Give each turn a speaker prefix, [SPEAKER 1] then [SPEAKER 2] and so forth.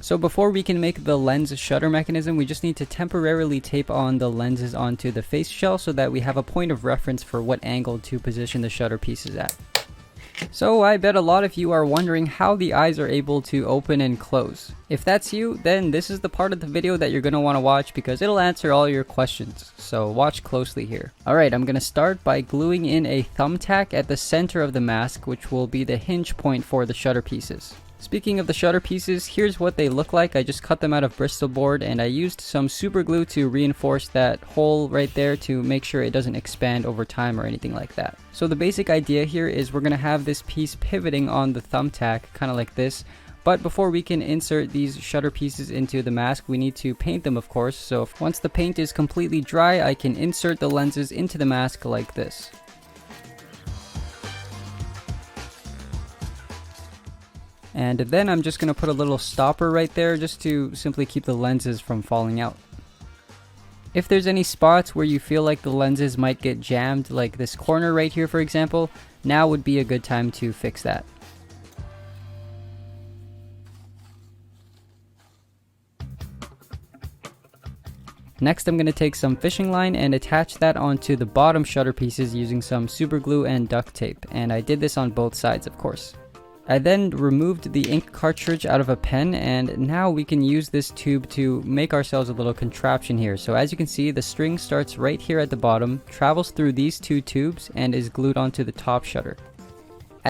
[SPEAKER 1] So before we can make the lens shutter mechanism, we just need to temporarily tape on the lenses onto the face shell so that we have a point of reference for what angle to position the shutter pieces at. So I bet a lot of you are wondering how the eyes are able to open and close. If that's you, then this is the part of the video that you're going to want to watch because it'll answer all your questions. So watch closely here. Alright, I'm going to start by gluing in a thumbtack at the center of the mask, which will be the hinge point for the shutter pieces. Speaking of the shutter pieces, here's what they look like. I just cut them out of Bristol board and I used some super glue to reinforce that hole right there to make sure it doesn't expand over time or anything like that. So the basic idea here is we're going to have this piece pivoting on the thumbtack, kind of like this. But before we can insert these shutter pieces into the mask, we need to paint them, of course. So once the paint is completely dry, I can insert the lenses into the mask like this. And then I'm just going to put a little stopper right there just to simply keep the lenses from falling out. If there's any spots where you feel like the lenses might get jammed, like this corner right here for example, now would be a good time to fix that. Next I'm going to take some fishing line and attach that onto the bottom shutter pieces using some super glue and duct tape, and I did this on both sides of course. I then removed the ink cartridge out of a pen, and now we can use this tube to make ourselves a little contraption here. So as you can see, the string starts right here at the bottom, travels through these two tubes, and is glued onto the top shutter.